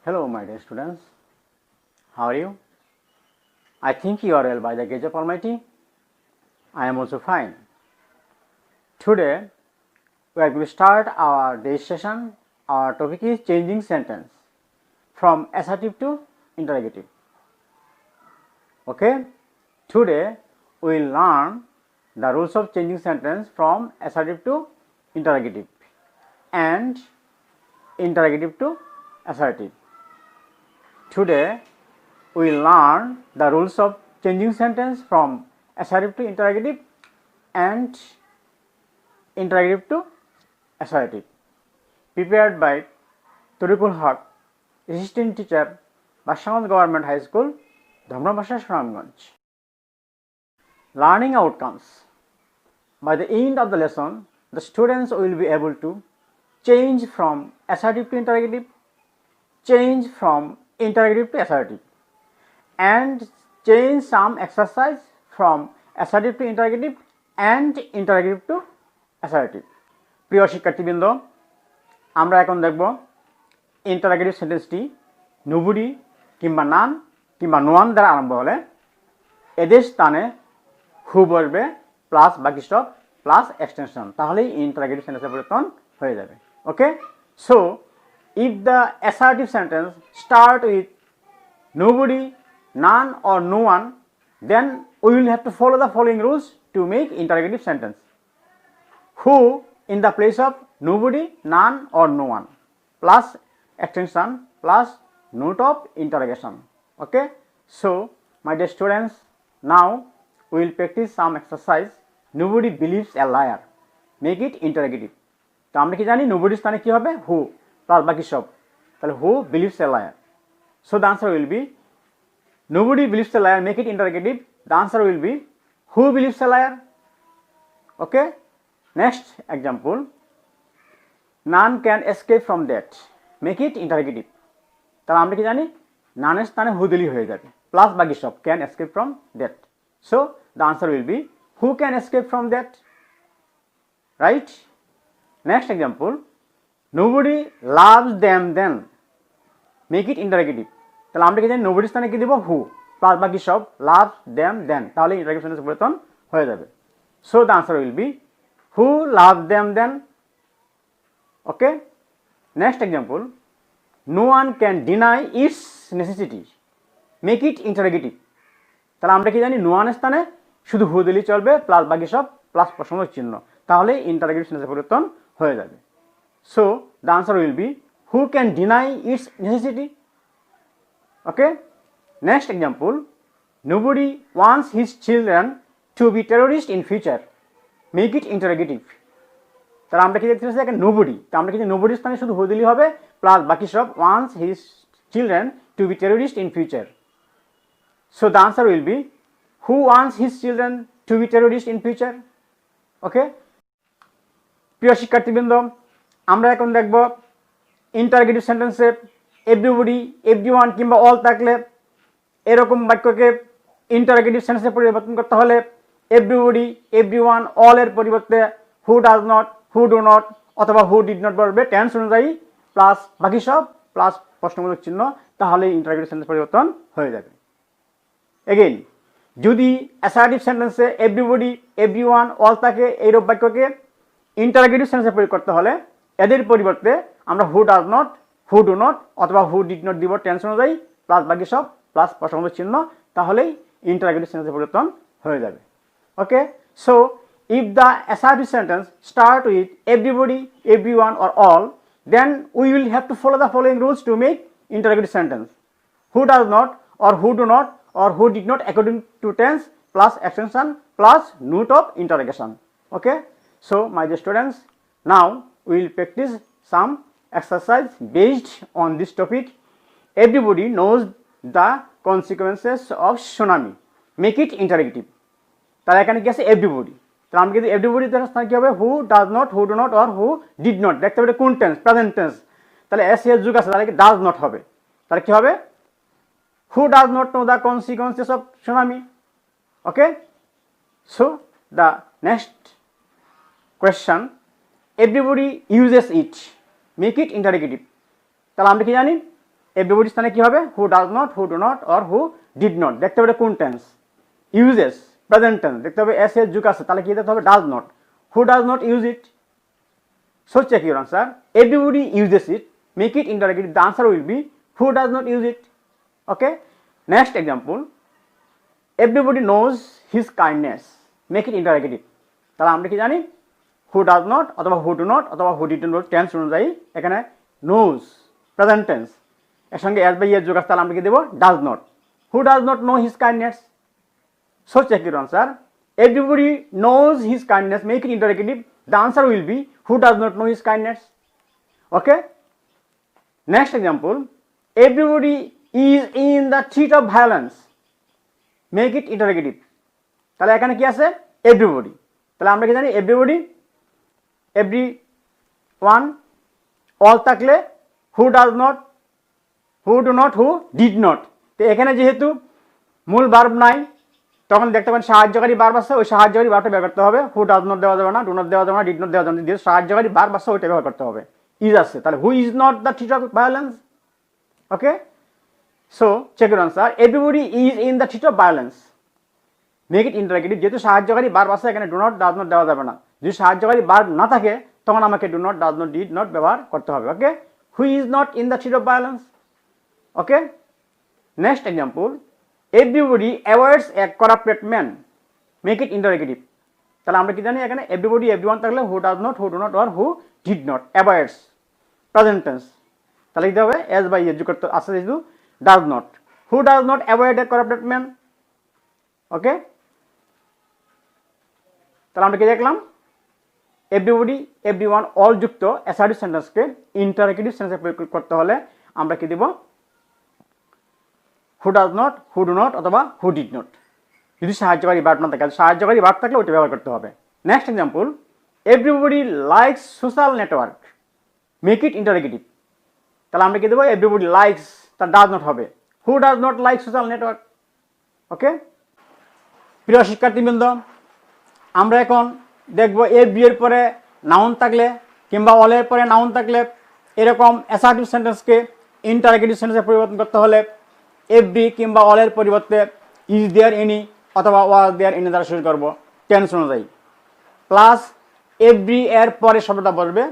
Hello, my dear students. How are you? I think you are well by the grace of Almighty. I am also fine. Today, we are going to start our day's session. Our topic is changing sentence from assertive to interrogative. Okay? Today, we will learn the rules of changing sentence from assertive to interrogative and interrogative to assertive. Today, we will learn the rules of changing sentence from assertive to interrogative and interrogative to assertive. Prepared by Turikul Haq, Assistant Teacher, Bashanganj Government High School, Dhamrabasha, Suramganj. Learning outcomes. By the end of the lesson, the students will be able to change from assertive to interrogative, change from interrogative to assertive, and change some exercise from assertive to interrogative and interrogative to assertive. প্রিয় শিক্ষার্থীবৃন্দ, আমরা এখন দেখব interrogative সেন্টেন্সটি নুবুডি কিংবা নান কিংবা নোয়ান দ্বারা আরম্ভ হলে এদের স্থানে হু বসবে প্লাস বাকি সব প্লাস এক্সটেনশন, তাহলেই ইন্টারোগেটিভ সেন্টেন্সের পরিবর্তন হয়ে যাবে। Okay, so if the assertive sentence start with nobody, none or no one, then we will have to follow the following rules to make interrogative sentence. Who in the place of nobody, none or no one, plus extension plus note of interrogation. Okay, so my dear students, now we will practice some exercise. Nobody believes a liar, make it interrogative. তো আমরা কি জানি nobody স্থানে কি হবে who plus বাকি সব, তাহলে who believes a liar. So the answer will be nobody believes a liar, make it interrogative. The answer will be who believes a liar. Okay, next example, none can escape from death, make it interrogative. তাহলে আমরা কি জানি নানের স্থানে who দিলেই হয়ে যাবে plus বাকি সব can escape from death. So the answer will be who can escape from death, right? Next example, nobody loves them then, make it interrogative. তাহলে আমরা কি জানি nobody স্থানে কি দেব who প্লাস বাকি সব loves them then, তাহলে interrogative sentence পরিবর্তন হয়ে যাবে। So the answer will be who loves them then. Okay, next example, no one can deny its necessity, make it interrogative. তাহলে আমরা কি জানি no one স্থানে শুধু who দিলেই চলবে প্লাস বাকি সব প্লাস প্রশ্নবোধক চিহ্ন, তাহলে interrogative sentence পরিবর্তন হয়ে যাবে। So the answer will be who can deny its necessity. Okay, next example, nobody wants his children to be terrorists in future, make it interrogative. তাহলে আমরা কি দেখতে পাচ্ছি এখানে nobody, তো আমরা কি nobody স্থানে শুধু who দিলেই হবে প্লাস বাকি সব wants his children to be terrorists in future. So the answer will be who wants his children to be terrorists in future. Okay, প্রিয় শিক্ষার্থীবৃন্দ, আমরা এখন দেখব ইন্টারোগেটিভ সেন্টেন্সে এভরিবডি, এভরিওয়ান কিংবা অল থাকলে এরকম বাক্যকে ইন্টারোগেটিভ সেন্টেন্সে পরিবর্তন করতে হলে এভরিবডি, এভরিওয়ান, অল এর পরিবর্তে হু does not, who do not অথবা হু ডিড নট বলবে টেন্স অনুযায়ী প্লাস বাকি সব প্লাস প্রশ্নবোধক চিহ্ন, তাহলে ইন্টারোগেটিভ সেন্টেন্স পরিবর্তন হয়ে যাবে। এগেইন, যদি অ্যাসার্টিভ সেন্টেন্সে এভরিবডি, এভরিওয়ান, অল থাকে এইরূপ বাক্যকে ইন্টারোগেটিভ সেন্টেন্সে প্রয়োগ করতে হলে এদের পরিবর্তে আমরা হু does not, who do not অথবা হু ডিড নট দিব টেন্স অনুযায়ী প্লাস বাকি সব প্লাস প্রশ্নবোধক চিহ্ন, তাহলেই ইন্টারোগেটিভ সেন্টেন্সে পরিবর্তন হয়ে যাবে। Okay, so if the assertive sentence start with everybody, everyone or all, then we will have to follow the following rules to make interrogative sentence. Who does not or who do not or who did not according to tense plus extension plus note of interrogation. Okay, so my dear students, now we will practice some exercise based on this topic. Everybody knows the consequences of tsunami, make it interrogative. তাহলে এখানে কি আছে everybody, তাহলে আমরা কিন্তু everybody এর স্থানে কি হবে who does not, who do not or who did not, দেখতে হবে কোন টেন্স, প্রেজেন্ট টেন্স, তাহলে এস এর যুগ আছে তাহলে কি does not হবে, তাহলে কি হবে who does not know the consequences of tsunami. Okay, so the next question, everybody uses it, make it interrogative. তাহলে আমরা কি জানি এভরিবডি স্থানে কি হবে, who does not, who do not or who did not. দেখতে হবে কোন টেন্স, ইউজেস প্রেজেন্ট টেন্স, দেখতে হবে এস এর যুগ আছে, তাহলে কি দেখতে হবে does not, who does not use it. So check your answer, everybody uses it, make it interrogative, the answer will be who does not use it. Okay, next example, everybody knows his kindness, make it interrogative. তাহলে আমরা কি জানি, হু does not অথবা হু do not অথবা who did not tense অনুযায়ী এখানে nose present tense, এর সঙ্গে এস বাই এর যোগ আছে, তাহলে আমরা কি দেবো does not, who does not know his kindness. So check your answer, everybody knows his kindness, make it interrogative, the answer will be who does not know his kindness. Okay, next example, everybody is in the threat of violence, make it interrogative। তাহলে এখানে কি আছে, everybody, তাহলে আমরা কি জানি everybody, every one, all থাকলে who does not, who do not, who did not। তো এখানে যেহেতু মূল ভার্ব নাই, তখন দেখতে পাবেন সাহায্যকারী ভার্ব আছে, ওই সাহায্যকারী ভার্বটা ব্যবহার করতে হবে, হু ডাজ নট দেওয়া যাবে না, ডু নট দেওয়া যাবে না, ডিড নট দেওয়া যাবে না, দিয়ে সাহায্যকারী ভার্ব আছে ওইটা ব্যবহার করতে হবে, ইজ আছে, তাহলে who is not the threat of violence. Okay, so check your answer, everybody is in the threat of violence, make it interrogative. যেহেতু সাহায্যকারী ভার্ব আছে, এখানে ডু নট ডাজ নট দেওয়া যাবে না, যদি সাহায্যকারী ভার্ব না থাকে তখন আমাকে do not, does not, did not ব্যবহার করতে হবে। Okay, who is not in the threat of violence. Okay, next example, everybody avoids a corrupted man, make it interrogative। তাহলে আমরা কি জানি এখানে everybody, everyone থাকলে who does not, who do not or who did not, avoids present tense, তাহলে কি হবে as by এর যুক্ত আছে যেহেতু does not, who does not avoid a corrupted man। ওকে, তাহলে আমরা কি দেখলাম, everybody, everyone, all যুক্ত অ্যাসার্টিভ সেন্টেন্সকে ইন্টারোগেটিভ সেন্টেন্সে প্রয়োগ করতে হলে আমরা কি দেব, who does not, who do not অথবা হু ডিড নট। যদি সাহায্যকারী ভার্ব না থাকে, সাহায্যকারী ভার্ব থাকলে ওইটা ব্যবহার করতে হবে। Next example, everybody likes social network, make it interrogative. তাহলে আমরা কি দেবো, এভরিবডি লাইকস, তার ডাজ নট হবে, who does not like social network. Okay, প্রিয় শিক্ষার্থীবৃন্দ, আমরা এখন দেখবো এভরি এর পরে নাউন থাকলে কিংবা অলের পরে নাউন থাকলে এরকম অ্যাসার্টিভ সেন্টেন্সকে ইন্টারোগেটিভ সেন্টেন্সে পরিবর্তন করতে হলে এভরি কিংবা অলের পরিবর্তে ইজ দেয়ার এনি অথবা ওয়াজ দেয়ার এনি দ্বারা শুরু করবো টেন্স অনুযায়ী, প্লাস এভরি এর পরে শব্দটা বসবে,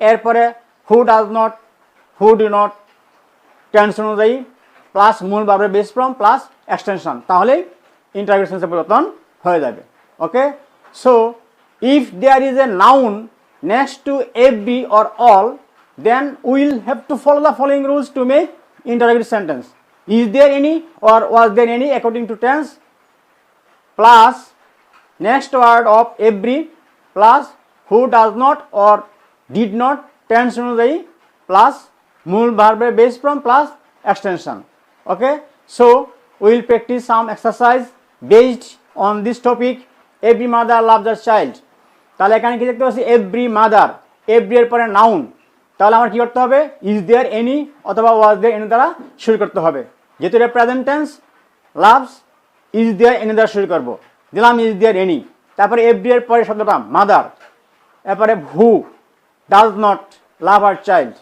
এরপরে who does not, who do not tense অনুযায়ী, প্লাস মূল ভার্বের বেস ফর্ম প্লাস এক্সটেনশন, তাহলেই ইন্টারোগেটিভ সেন্সে পরিবর্তন হয়ে যাবে। Okay, so if there is a noun next to every or all, then will have to follow the following rules to make interrogative sentence. Is there any or was there any according to tense, plus next word of every, plus who does not or did not tense অনুযায়ী, plus মূল ভার্বের base form plus extension. Okay, so will practice some exercise based on this topic, every mother loves her child. তাহলে এখানে কি দেখতে পাচ্ছি, every mother, every এর পরে নাউন, তাহলে আমার কি করতে হবে, ইজ দেয়ার এনি অথবা ওয়াজ দেয়ার এনি দ্বারা শুরু করতে হবে। যেহেতু এটা present tense, loves, is there any দ্বারা শুরু করবো, দিলাম ইজ দেয়ার এনি, তারপরে এভরি এর পরে শব্দটা মাদার, এরপরে who does not love her child.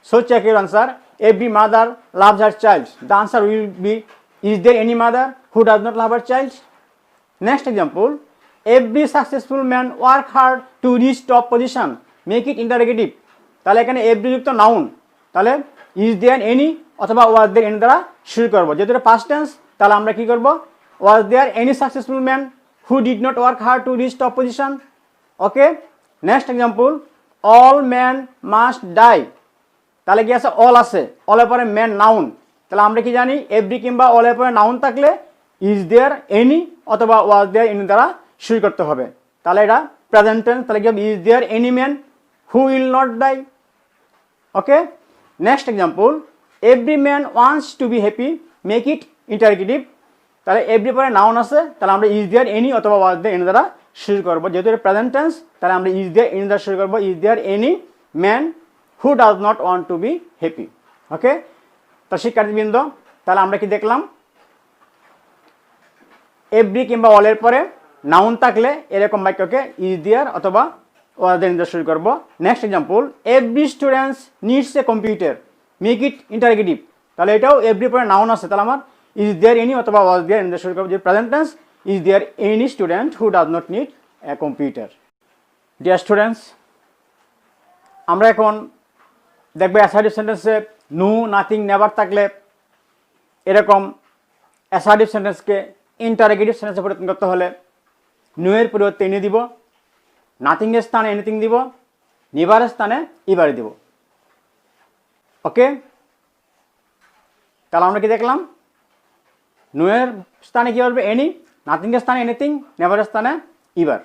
So check your answer, every mother loves her child, the answer will be is there any mother who does not love her child. Next example, every successful man work hard to reach top position, make it interrogative. তাহলে এখানে every যুক্ত noun, তাহলে is there any অথবা was there any দ্বারা শুরু করবো। যেহেতু এটা পাস্ট টেন্স, তাহলে আমরা কি করবো, was there any successful man who did not work hard to reach top position. Okay, next example, all man must die, তাহলে কি আছে, অল আছে, অলের পরে ম্যান নাউন, তাহলে আমরা কি জানি, এভরি কিংবা অলের পরে নাউন থাকলে ইজ দেয়ার এনি অথবা ওয়াজ দেয়ার এনি দ্বারা শুরু করতে হবে। তাহলে এটা প্রেজেন্ট টেন্স, তাহলে কি হবে, is there any man who will not die. Okay, next example, every man wants to be happy, make it interrogative. তাহলে এভরি পরে নাউন আছে, তাহলে আমরা ইজ দেয়ার এনি অথবা ওয়াজ দেয়ার এনি দ্বারা শুরু করবো। যেহেতু এটা প্রেজেন্ট টেন্স, তাহলে আমরা ইজ দেয়ার এনি দ্বারা শুরু করবো, is there any man who does not want to be happy. Okay, তো শিক্ষার্থীবৃন্দ, তাহলে আমরা কি দেখলাম, এভরি কিংবা অলের পরে নাউন থাকলে এরকম বাক্যকে ইজ দেয়ার অথবা ওয়াজ দেয়ার এনি দ্বারা শুরু করবো। Next example, every students needs a computer, make it interrogative. তাহলে এটাও এভরি পরে নাউন আছে, তাহলে আমার ইজ দেয়ার এনি অথবা was there in the should যে present tense, is there any student who does not need a computer. Dear students, আমরা এখন দেখবো অ্যাসার্টিভ সেন্টেন্সে নো, নাথিং, নেভার থাকলে এরকম অ্যাসার্টিভ সেন্টেন্সকে ইন্টারোগেটিভ সেন্টেন্সে পরিবর্তন করতে হলে নো এর পরিবর্তে এনি দিব, নাথিং এর স্থানে এনিথিং দিব, নেভারের স্থানে ইভার দিব। ওকে, তাহলে আমরা কি দেখলাম? নো এর স্থানে কি হবে? এনি, নাথিং এর স্থানে এনিথিং, নেভারের স্থানে ever.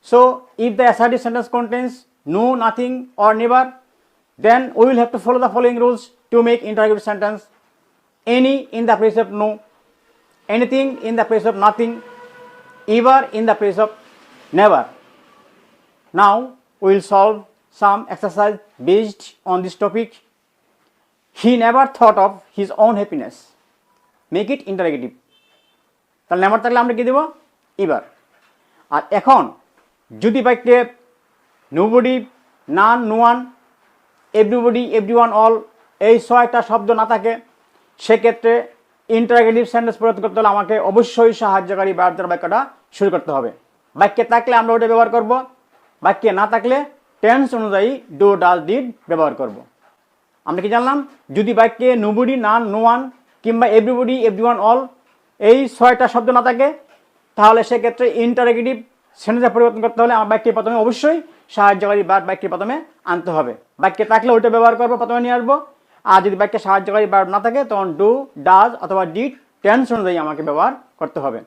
So if the assertive sentence contains no, nothing or never, then we will have to follow the following rules to make interrogative sentence: any in the place of no, anything in the place of nothing, ever in the place of never. Now we will solve some exercise based on this topic. He never thought of his own happiness. Make it interrogative. তাহলে never থাকলে আমরা কি দেব? এবার। আর এখন যদি বাক্যে nobody, none, no one, everybody, everyone, all এই ছয়টা শব্দ না থাকে, সেক্ষেত্রে ইন্টারোগেটিভ সেন্টেন্স পরিবর্তন করতে হলে আমাকে অবশ্যই সাহায্যকারী ভার্ব দ্বারা বাক্যটা শুরু করতে হবে। বাক্যে থাকলে আমরা ওটা ব্যবহার করব, বাক্যে না থাকলে টেন্স অনুযায়ী ডু, ডাজ, ডিড ব্যবহার করব। আমরা কি জানলাম? যদি বাক্যে নোবডি, নান, নো ওয়ান কিংবা এভরিবডি, এভরিওয়ান, অল এই ছয়টা শব্দ না থাকে, তাহলে সেক্ষেত্রে ইন্টারোগেটিভ সেন্টেন্সে পরিবর্তন করতে হলে আমার বাক্যে প্রথমে অবশ্যই সাহায্যকারী ভার্ব বাক্যে প্রথমে আনতে হবে। বাক্যে থাকলে ওইটা ব্যবহার করবো, প্রথমে নিয়ে আসবো। আর যদি বাক্যে সাহায্যকারী ভার্ব না থাকে তখন ডু, ডাজ অথবা ডিড টেন্স অনুযায়ী আমাকে ব্যবহার করতে হবে।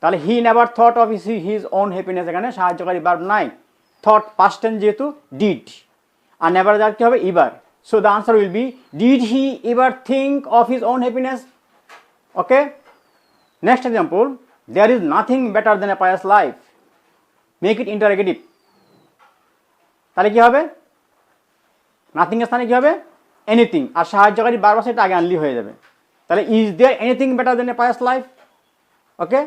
তাহলে he never thought of his own happiness, এখানে সাহায্যকারী ভার্ব নাই, থট পাস্ট টেন্স যেহেতু ডিড, আর নেভার যার কি হবে? Ever. So the answer will be did he ever think of his own happiness. Okay, next example, there is nothing better than a pious life. Make it interrogative. তাহলে কি হবে? Nothing এর স্থানে কি হবে? এনিথিং, আর সাহায্যকারী বারবার সেটা আগে আনলি হয়ে যাবে। তাহলে is there anything better than a pious life? Okay,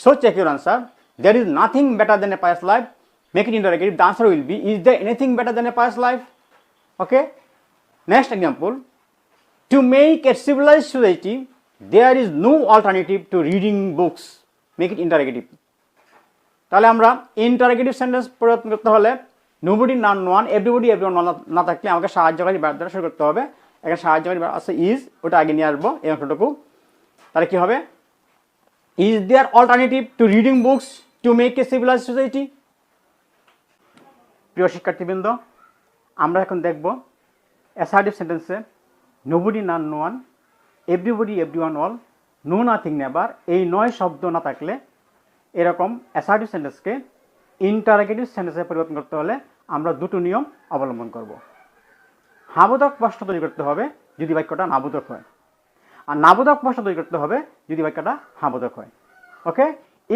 so check your answer. There is nothing better than a pious life, make it interrogative. The answer will be is there anything better than a pious life? Okay, next example, to make a civilised society there is no alternative to reading books. Make it interrogative. তাহলে আমরা interrogative sentence পরিবর্তন করতে হলে nobody, none, no one, everybody, everyone না থাকলে আমাকে সাহায্যকারী verb দ্বারা শুরু করতে হবে। এখানে সাহায্যকারী ভার্ব আছে ইজ, ওটা আগে নিয়ে আসবো এই অংশটুকু। তাহলে কি হবে? Is there alternative to reading books to make a civilised society? প্রিয় শিক্ষার্থীবৃন্দ, আমরা এখন দেখব অ্যাসার্টিভ সেন্টেন্সে nobody, none, no one, everybody, everyone, all, no, nothing, never এই 9 শব্দ না থাকলে এরকম অ্যাসার্টিভ সেন্টেন্সকে ইন্টারোগেটিভ সেন্টেন্সে পরিবর্তন করতে হলে আমরা দুটো নিয়ম অবলম্বন করব। হাবোধক প্রশ্ন তৈরি করতে হবে যদি বাক্যটা নাবোধক হয়, আর নাবোধক প্রশ্ন তৈরি করতে হবে যদি বাক্যটা হাবোধক হয়। Okay,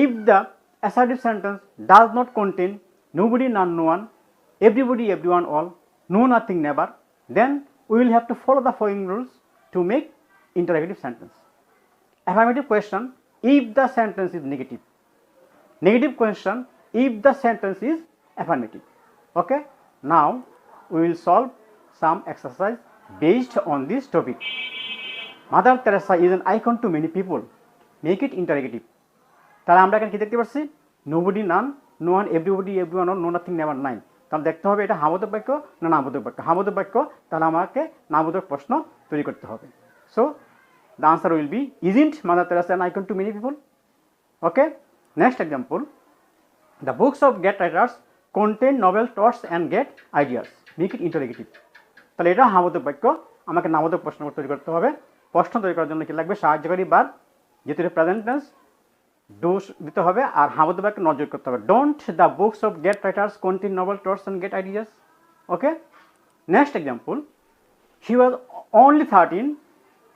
if the assertive sentence does not contain nobody, none, no one, everybody, everyone, all, no, nothing, never, then we will have to follow the following rules to make interrogative sentence. Affirmative question if the sentence is negative. Negative question if the sentence is affirmative. Okay, now we will solve some exercise based on this topic. Mother Teresa is an icon to many people. Make it interrogative. তাহলে আমরা এখানে কি দেখতে পাচ্ছি? Nobody, none, no one, everybody, everyone, all, no, nothing, never নাই। তাহলে দেখতে হবে এটা হাবোধক বাক্য না নাবোধক বাক্য। হাবোধক বাক্য, তাহলে আমাকে নাবোধক প্রশ্ন তৈরি করতে হবে। So the answer will be, isn't Mother Teresa an icon to many people? Okay, next example, the books of great writers contain novel thoughts and great ideas. Make it interrogative. তাহলে এটা হাবোধক বাক্য, আমাকে নাবোধক প্রশ্ন তৈরি করতে হবে। প্রশ্ন তৈরি করার জন্য কি লাগবে? সাহায্যকারী ভার্ব, যেহেতু এটা প্রেজেন্ট টেন্স, ডু দিতে হবে, আর হাবোধক বাক্য নজর করতে হবে। Don't the books of great writers contain noble thoughts and great ideas? Okay, next example, he was only 13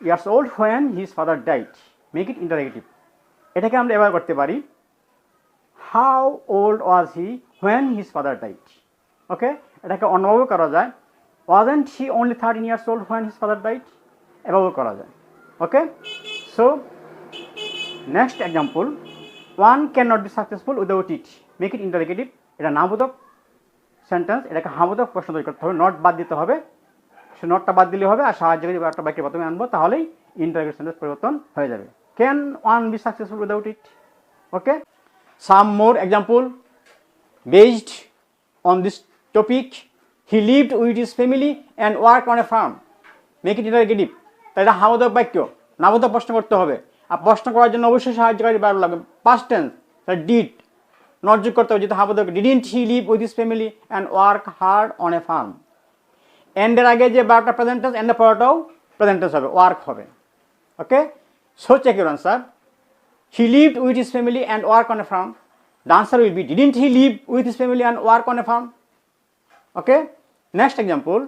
years old when his father died. Make it interrogative. এটাকে আমরা ব্যবহার করতে পারি, how old was he when his father died? ওকে, এটাকে অন্যভাবে করা যায়, wasn't he only 13 years old when his father died? এভাবে করা যায়। Okay, so next example, one cannot be successful without it. Make it interrogative. এটা নাবোধক সেন্টেন্স, এটাকে হাবোধক প্রশ্ন তৈরি করতে হবে, নট বাদ দিতে হবে। সে নটটা বাদ দিলে হবে, আর সাহায্যকারী ভার্বটা বাক্যের প্রথমে আনবো, তাহলেই ইন্টারোগেটিভ সেন্টেন্স পরিবর্তন হয়ে যাবে। Can one be successful without it? Okay, some more example based on this topic. He lived with his family and work on a farm. Make it interrogative. তাই এটা হাবোধক বাক্য, নাবোধক প্রশ্ন করতে হবে। আর প্রশ্ন করার জন্য অবশ্যই সাহায্যকারী ভার্ব লাগবে। পাস্ট টেন্স, ডিড নট যোগ করতে হবে, যেহেতু হাবোধক। Didn't he live with his family and work hard on a farm. এন্ডের আগে যে ভার্বটা প্রেজেন্ট টেন্স, এন্ডের পরটাও প্রেজেন্ট টেন্স হবে, ওয়ার্ক হবে। Okay, so check your answer. He lived with his family and work on a farm. The answer will be, didn't he live with his family and work on a farm? Okay, next example,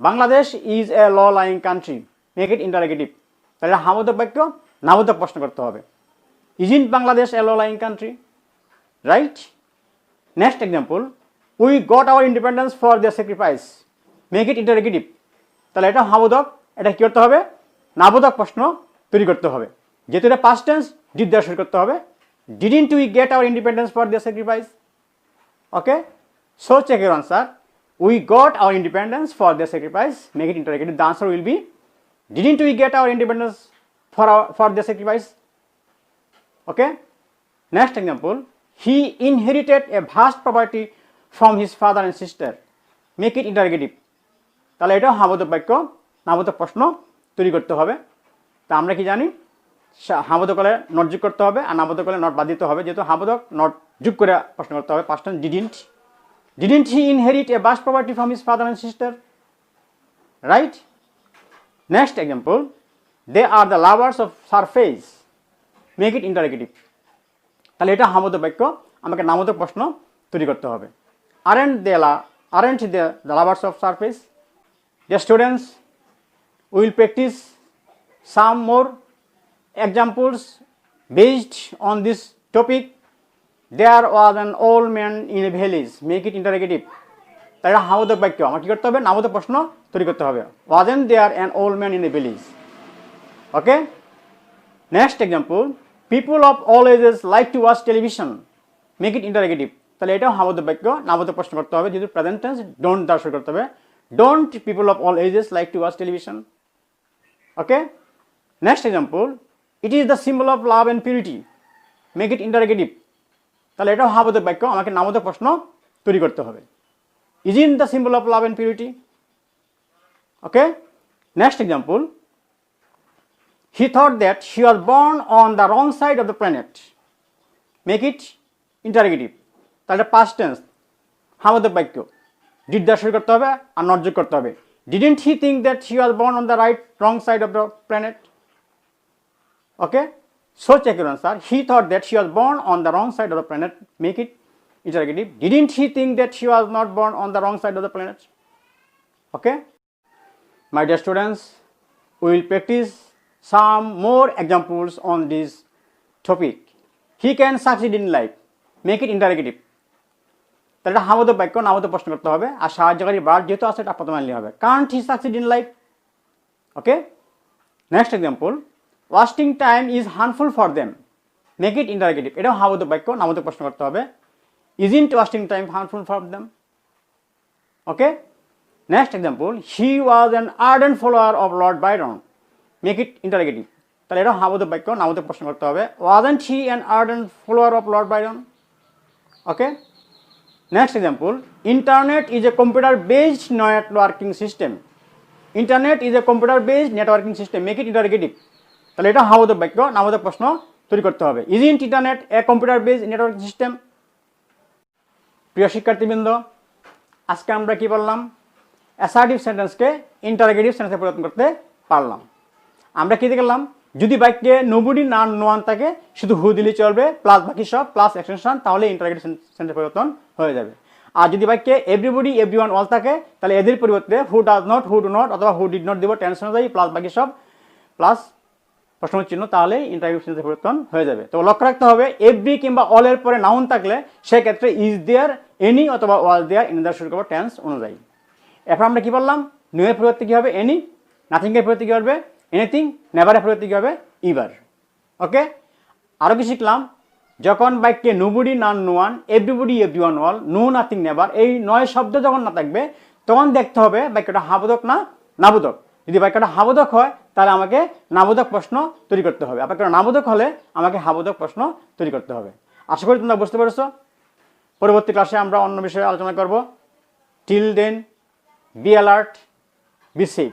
Bangladesh is a law-lying country. Make it interrogative. তাহলে হাবোধক বাক্য, নাবোধক প্রশ্ন করতে হবে। Isn't Bangladesh a law-lying country? Right? Next example, we got our independence for their sacrifice. Make it interrogative. তাহলে এটা হাবোধক, এটা কি করতে হবে? নাবোধক প্রশ্ন তৈরি করতে হবে। যেহেতু এটা past tense, did দ্বারা শুরু করতে হবে। Didn't we get our independence for their sacrifice? Okay, so check your answer. We got our independence for their sacrifice. Make it interrogative. The answer will be, didn't we get our independence for their sacrifice? Okay, next example, he inherited a vast property from his father and sister. Make it interrogative. তাহলে এটা হাবোধক বাক্য, নাবোধক প্রশ্ন তৈরি করতে হবে। তা আমরা কি জানি, হাবোধক হলে নট যোগ করতে হবে, আর নাবোধক হলে নট বাদ দিতে হবে। যেহেতু হাবোধক, নট যোগ করে প্রশ্ন করতে হবে। Past tense, didn't he inherit a vast property from his father and sister? Right? Next example, they are the lovers of surface. Make it interrogative. তাহলে এটা হাবোধক বাক্য, আমাকে নাবোধক প্রশ্ন তৈরি করতে হবে। Aren't the lovers of surface? Dear students, will practice some more examples based on this topic. There was an old man in a village. Make it interrogative. তাই এটা হাবোধক বাক্য, আমার কি করতে হবে? নাবোধক প্রশ্ন তৈরি করতে হবে। Wasn't there an old man in a village? Okay, next example, people of all ages like to watch television. Make it interrogative. তাহলে এটাও হাবোধক বাক্য, নাবোধক প্রশ্ন করতে হবে। যেহেতু প্রেজেন্ট টেন্স, ডোন্ট দ্বারা শুরু করতে হবে। Don't people of all ages like to watch television? Okay, next example, it is the symbol of love and purity. Make it interrogative. তাহলে এটাও হাবোধক বাক্য, আমাকে নাবোধক প্রশ্ন তৈরি করতে হবে। Isn't the symbol of love and purity? Okay, next example, he thought that she was born on the wrong side of the planet. Make it interrogative. তাহলে past tense, হাবোধক বাক্য, did দ্বারা শুরু করতে হবে, আর নট যোগ করতে হবে। Didn't he think that she was born on the wrong side of the planet? Okay, so check your answer. He thought that she was born on the wrong side of the planet. Make it interrogative. Didn't he think that she was not born on the wrong side of the planet? Okay, my dear students, we will practice some more examples on this topic. He can succeed in life. Make it interrogative. তাহলে হাবোধক বাক্য, নাবোধক প্রশ্ন করতে হবে, আর সাহায্যকারী verb যেহেতু আছে এটা প্রথমে আনলে হবে। Can't he succeed in life? Okay, next example, wasting time is harmful for them. Make it interrogative. এটাও হাবোধক বাক্য, নাবোধক প্রশ্ন করতে হবে। Isn't wasting time harmful for them? Okay, next example, he was an ardent follower of Lord Byron. Make it interrogative. তাহলে এটাও হাবোধক বাক্য, নাবোধক প্রশ্ন করতে হবে। Wasn't he an ardent follower of Lord Byron? Okay, next example, internet is a computer based networking system. Internet is a computer based networking system. Make it interrogative. তাহলে এটা হাবোধক বাক্য, নাবোধক প্রশ্ন তৈরি করতে হবে। Isn't internet a computer based networking system? প্রিয় শিক্ষার্থীবৃন্দ, আজকে আমরা কি বললাম? অ্যাসার্টিভ সেন্টেন্সকে ইন্টারোগেটিভ সেন্টেন্সে পরিবর্তন করতে পারলাম। আমরা কি দেখলাম? যদি বাক্যে নোবডি না নো ওয়ান থাকে, শুধু হু দিলে চলবে, প্লাস বাকি সব প্লাস এক্সটেনশন, তাহলে ইন্টারোগেটিভ সেন্টেন্সে পরিবর্তন হয়ে যাবে। আর যদি বাক্যে এভরিবডি এভরিওয়ান অল থাকে, তাহলে এদের পরিবর্তে হু does not, who do not অথবা হু ডিড নট দিব টেন্স অনুযায়ী, প্লাস বাকি সব প্লাস প্রশ্ন চিহ্ন, তাহলে ইন্টারোগেটিভ সেন্টেন্সে পরিবর্তন হয়ে যাবে। তো লক্ষ্য রাখতে হবে, এভরি কিংবা অলের পরে নাউন থাকলে সেক্ষেত্রে ইজ দেয়ার, এনি অথবা ওয়াজ দেয়ার, এনি দ্বারা শুরু করবো টেন্স অনুযায়ী। এরপর আমরা কি বললাম? নিউ এর পরিবর্তে কি হবে? এনি। নাথিং এর পরিবর্তে কি হবে? এনিথিং। নেভারের পরিবর্তে কি হবে? ইভার। ওকে, আরও কি শিখলাম? যখন বাক্যে nobody none no one, everybody everyone all, no nothing never, এই 9 শব্দ যখন না থাকবে, তখন দেখতে হবে বাক্যটা হাবোধক না নাবোধক। যদি বাক্যটা হাবোধক হয় তাহলে আমাকে নাবোধক প্রশ্ন তৈরি করতে হবে, বাক্যটা নাবোধক হলে আমাকে হাবোধক প্রশ্ন তৈরি করতে হবে। আশা করি তোমরা বুঝতে পেরেছো। পরবর্তী ক্লাসে আমরা অন্য বিষয়ে আলোচনা করব। Till then, be alert, be safe.